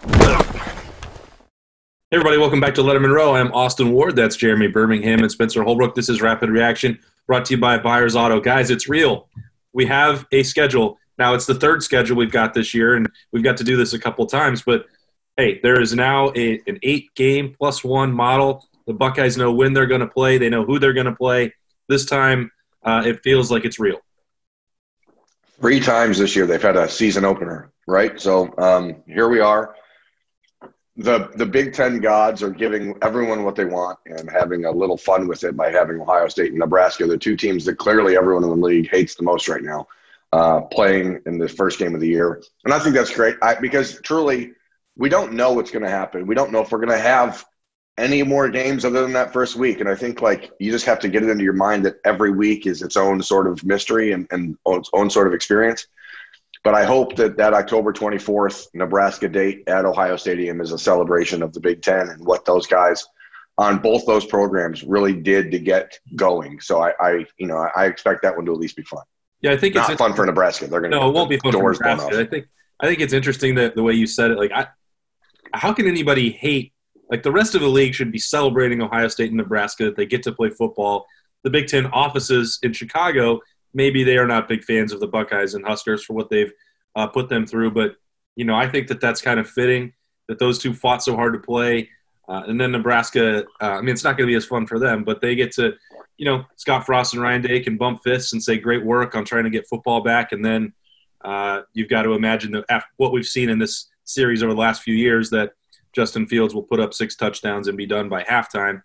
Hey everybody, welcome back to Lettermen Row. I'm Austin Ward. That's Jeremy Birmingham and Spencer Holbrook. This is Rapid Reaction, brought to you by Byers Auto. Guys, it's real. We have a schedule. Now, it's the third schedule we've got this year, and we've got to do this a couple times. But, hey, there is now an 8-game plus one model. The Buckeyes know when they're going to play. They know who they're going to play. This time, it feels like it's real. 3 times this year they've had a season opener, right? So here we are. The Big Ten gods are giving everyone what they want and having a little fun with it by having Ohio State and Nebraska, the two teams that clearly everyone in the league hates the most right now, playing in the first game of the year. And I think that's great because truly we don't know what's going to happen. We don't know if we're going to have any more games other than that first week. And I think you just have to get it into your mind that every week is its own sort of mystery and its own sort of experience. But I hope that October 24th Nebraska date at Ohio Stadium is a celebration of the Big Ten and what those guys on both those programs really did to get going. So I expect that one to at least be fun. Yeah, I think it's not fun for Nebraska. They're going to it won't be fun for Nebraska. I think it's interesting that the way you said it. How can anybody hate? The rest of the league should be celebrating Ohio State and Nebraska that they get to play football. The Big Ten offices in Chicago, maybe they are not big fans of the Buckeyes and Huskers for what they've put them through. But, I think that that's kind of fitting that those two fought so hard to play. And then Nebraska, it's not going to be as fun for them, but they get to, Scott Frost and Ryan Day can bump fists and say great work on trying to get football back. And then you've got to imagine that after what we've seen in this series over the last few years, that Justin Fields will put up 6 touchdowns and be done by halftime.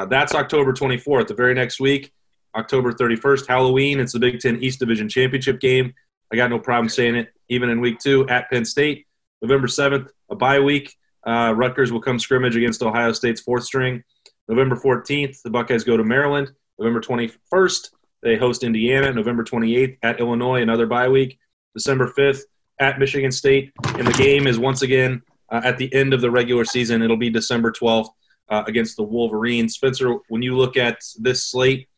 That's October 24th, the very next week. October 31st, Halloween. It's the Big Ten East Division Championship game. I got no problem saying it, even in week 2 at Penn State. November 7th, a bye week. Rutgers will come scrimmage against Ohio State's 4th string. November 14th, the Buckeyes go to Maryland. November 21st, they host Indiana. November 28th, at Illinois, another bye week. December 5th, at Michigan State. And the game is once again at the end of the regular season. It'll be December 12th against the Wolverines. Spencer, when you look at this slate,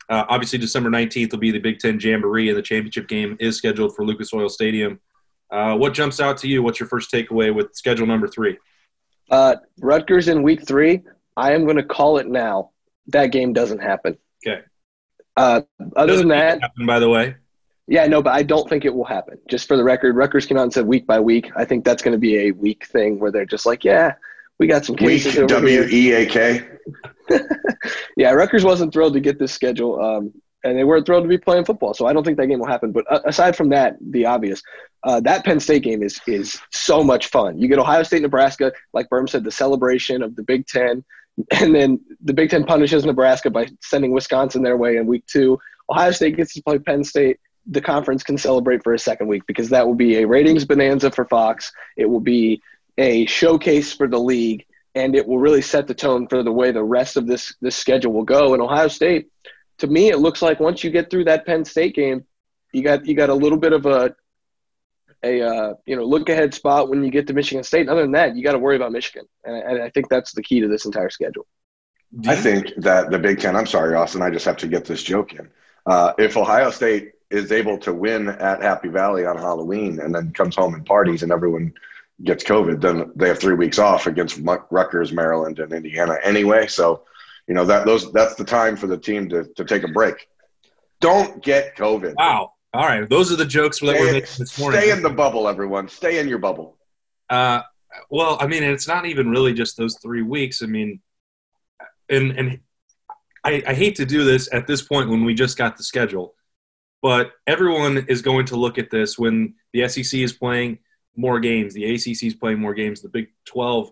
obviously, December 19th will be the Big Ten Jamboree, and the championship game is scheduled for Lucas Oil Stadium. What jumps out to you? What's your first takeaway with schedule number 3? Rutgers in week 3. I am going to call it now. That game doesn't happen. Okay. Other than that, happen, by the way. Yeah, no, but I don't think it will happen. Just for the record, Rutgers came out and said week by week. I think that's going to be a week thing where they're just like, yeah, we got some cases. Week, W-E-A-K. Yeah, Rutgers wasn't thrilled to get this schedule, and they weren't thrilled to be playing football. So I don't think that game will happen. But aside from that, the obvious, that Penn State game is so much fun. You get Ohio State, Nebraska, like Berm said, the celebration of the Big Ten, and then the Big Ten punishes Nebraska by sending Wisconsin their way in week 2. Ohio State gets to play Penn State. The conference can celebrate for a second week because that will be a ratings bonanza for Fox. It will be a showcase for the league, and it will really set the tone for the way the rest of this schedule will go. And Ohio State, to me, it looks like once you get through that Penn State game, you got a little bit of a look ahead spot when you get to Michigan State. And other than that, you got to worry about Michigan, and I think that's the key to this entire schedule. I think that the Big Ten – I'm sorry, Austin, I just have to get this joke in. If Ohio State is able to win at Happy Valley on Halloween and then comes home and parties and everyone gets COVID, then they have 3 weeks off against Rutgers, Maryland, and Indiana anyway. So, that's the time for the team to take a break. Don't get COVID. Wow. All right. Those are the jokes that we're making this morning. Stay in the bubble, everyone. Stay in your bubble. Well, it's not even really just those 3 weeks. And I hate to do this at this point when we just got the schedule, but everyone is going to look at this when the SEC is playing more games, the ACC is playing more games, the Big 12.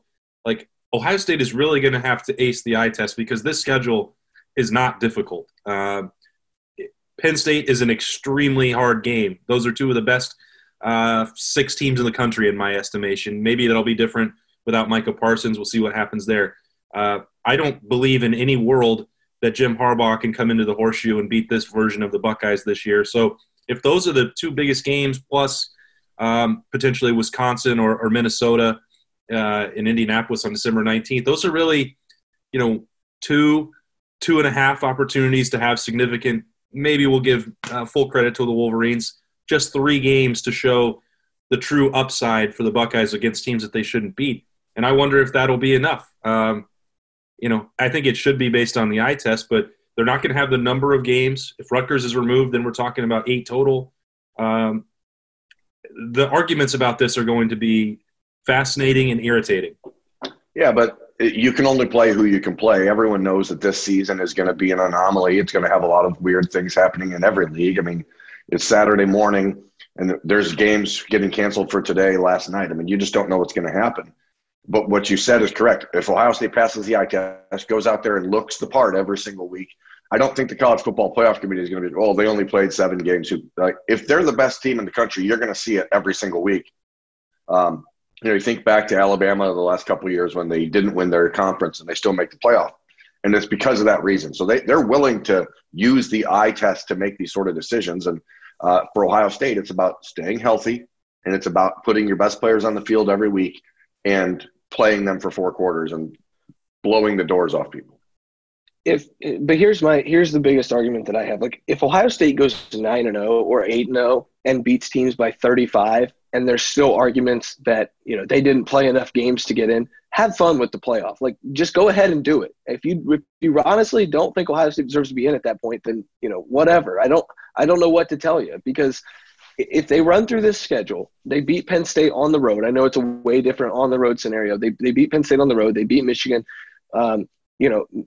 Ohio State is really going to have to ace the eye test because this schedule is not difficult. Penn State is an extremely hard game. Those are 2 of the best 6 teams in the country, in my estimation. Maybe that'll be different without Micah Parsons. We'll see what happens there. I don't believe in any world that Jim Harbaugh can come into the horseshoe and beat this version of the Buckeyes this year. So if those are the 2 biggest games, plus potentially Wisconsin or Minnesota in Indianapolis on December 19th, those are really, 2.5 opportunities to have significant. Maybe we'll give full credit to the Wolverines. Just 3 games to show the true upside for the Buckeyes against teams that they shouldn't beat. And I wonder if that'll be enough. I think it should be based on the eye test, but they're not going to have the number of games. If Rutgers is removed, then we're talking about 8 total. The arguments about this are going to be fascinating and irritating. Yeah, but you can only play who you can play. Everyone knows that this season is going to be an anomaly. It's going to have a lot of weird things happening in every league. I mean, it's Saturday morning, and there's games getting canceled for today, last night. I mean, you just don't know what's going to happen. But what you said is correct. If Ohio State passes the eye test, goes out there and looks the part every single week, I don't think the College Football Playoff Committee is going to be, they only played 7 games. Like, if they're the best team in the country, you're going to see it every single week. You think back to Alabama the last couple of years when they didn't win their conference and they still make the playoff. And it's because of that reason. So they're willing to use the eye test to make these sort of decisions. And for Ohio State, it's about staying healthy, and it's about putting your best players on the field every week and playing them for 4 quarters and blowing the doors off people. But here's the biggest argument that I have. Like, if Ohio State goes to 9-0 or 8-0 and beats teams by 35, and there's still arguments that, they didn't play enough games to get in, have fun with the playoff. Like, just go ahead and do it. If you honestly don't think Ohio State deserves to be in at that point, then, whatever. I don't know what to tell you, because if they run through this schedule, they beat Penn State on the road. I know it's a way different on the road scenario. They beat Penn State on the road. They beat Michigan.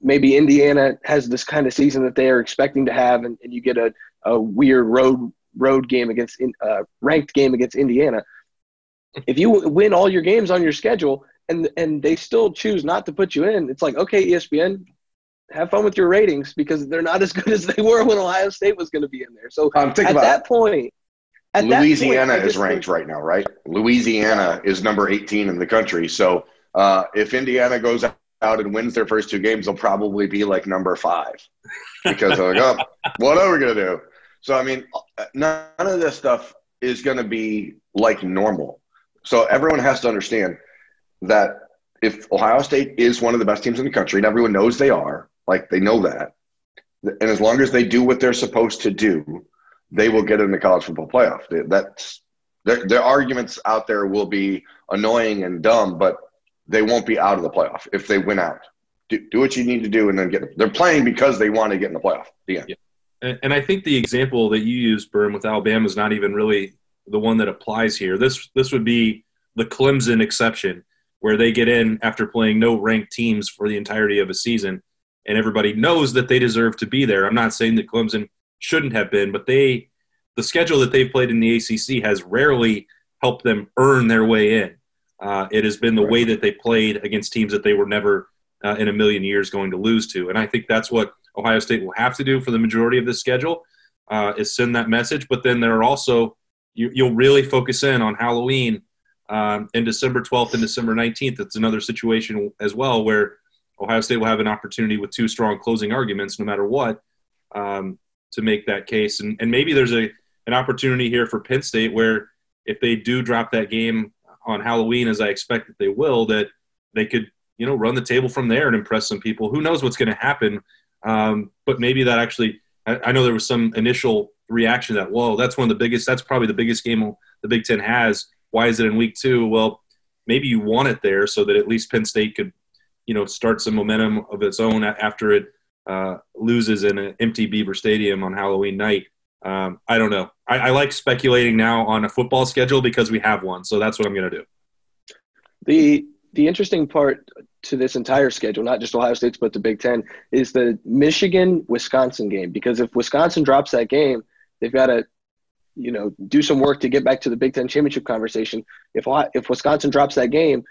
Maybe Indiana has this kind of season that they are expecting to have, and you get a weird road game against ranked game against Indiana. If you win all your games on your schedule and they still choose not to put you in, it's like, okay, ESPN, have fun with your ratings, because they're not as good as they were when Ohio State was going to be in there. So Louisiana is ranked right now, right? Louisiana is number 18 in the country. So if Indiana goes out and wins their first 2 games, they'll probably be like number 5, because they're like, what are we going to do? So, I mean, none of this stuff is going to be like normal. So everyone has to understand that if Ohio State is one of the best teams in the country, and everyone knows they are, like, they know that, and as long as they do what they're supposed to do, they will get in the college football playoff. Their arguments out there will be annoying and dumb, but they won't be out of the playoff if they win out. Do what you need to do and then get – they're playing because they want to get in the playoff. The end. Yeah. And I think the example that you used, Berm, with Alabama is not even really the one that applies here. This would be the Clemson exception, where they get in after playing no ranked teams for the entirety of a season, and everybody knows that they deserve to be there. I'm not saying that Clemson shouldn't have been, but the schedule that they've played in the ACC has rarely helped them earn their way in. It has been the way that they played against teams that they were never in a million years going to lose to. And I think that's what Ohio State will have to do for the majority of this schedule, is send that message. But then there are also you'll really focus in on Halloween and December 12th and December 19th. It's another situation as well where Ohio State will have an opportunity with 2 strong closing arguments no matter what to make that case. And maybe there's an opportunity here for Penn State where if they do drop that game on Halloween, as I expect that they will, that they could run the table from there and impress some people. Who knows what's going to happen? But maybe that actually – I know there was some initial reaction that, whoa, that's probably the biggest game the Big Ten has. Why is it in week 2? Well, maybe you want it there so that at least Penn State could, start some momentum of its own after it loses in an empty Beaver Stadium on Halloween night. I don't know. I like speculating now on a football schedule because we have one, so that's what I'm going to do. The interesting part to this entire schedule, not just Ohio State's but the Big Ten, is the Michigan-Wisconsin game. Because if Wisconsin drops that game, they've got to, do some work to get back to the Big Ten championship conversation. If Wisconsin drops that game,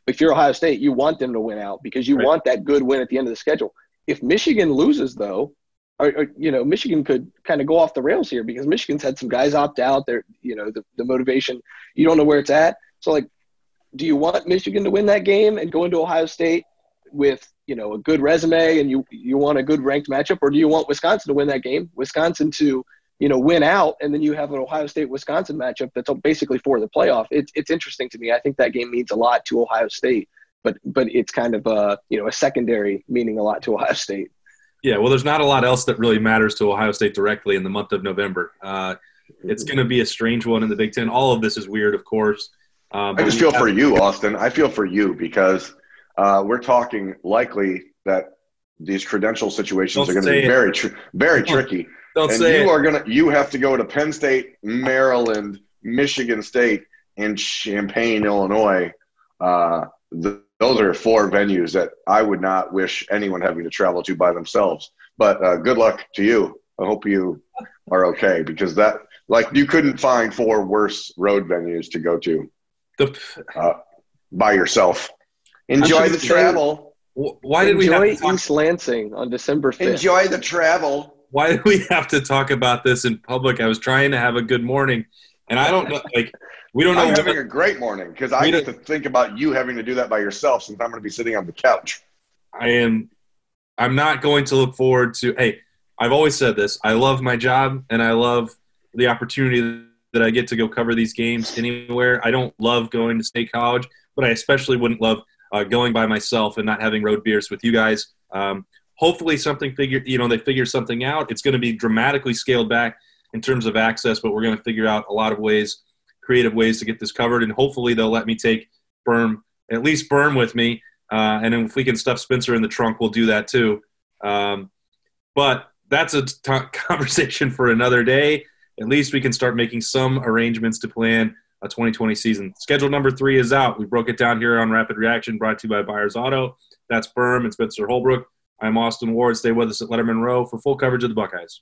if you're Ohio State, you want them to win out because you want that good win at the end of the schedule. If Michigan loses, though, Michigan could kind of go off the rails here because Michigan's had some guys opt out. They're, the motivation, you don't know where it's at. So, like, do you want Michigan to win that game and go into Ohio State with, a good resume and you want a good ranked matchup, or do you want Wisconsin to win that game, Wisconsin to, win out, and then you have an Ohio State-Wisconsin matchup that's basically for the playoff? It's interesting to me. I think that game means a lot to Ohio State, but it's kind of a secondary meaning a lot to Ohio State. Yeah, well, there's not a lot else that really matters to Ohio State directly in the month of November. It's going to be a strange one in the Big Ten. All of this is weird, of course. I just feel for you, Austin. I feel for you because we're talking likely that these credential situations are going to be very tricky. Don't and say you have to go to Penn State, Maryland, Michigan State, and Champaign, Illinois. Those are 4 venues that I would not wish anyone having to travel to by themselves. But good luck to you. I hope you are okay because you couldn't find 4 worse road venues to go to by yourself. Enjoy the travel. Why did we have to talk East Lansing on December 5th? Enjoy the travel. Why did we have to talk about this in public? I was trying to have a good morning, and I don't know. We don't know. I'm having a great morning because I get to think about you having to do that by yourself since I'm going to be sitting on the couch. I'm not going to look forward to. Hey, I've always said this. I love my job, and I love the opportunity that I get to go cover these games anywhere. I don't love going to State College, but I especially wouldn't love going by myself and not having road beers with you guys. Hopefully they figure something out. It's going to be dramatically scaled back in terms of access, but we're going to figure out a lot of creative ways to get this covered, and hopefully they'll let me take at least Berm with me, and then if we can stuff Spencer in the trunk, we'll do that too. But that's a conversation for another day. At least we can start making some arrangements to plan a 2020 season. Schedule number 3 is out. We broke it down here on Rapid Reaction, brought to you by Byers Auto. That's Berm and Spencer Holbrook. I'm Austin Ward. Stay with us at Lettermen Row for full coverage of the Buckeyes.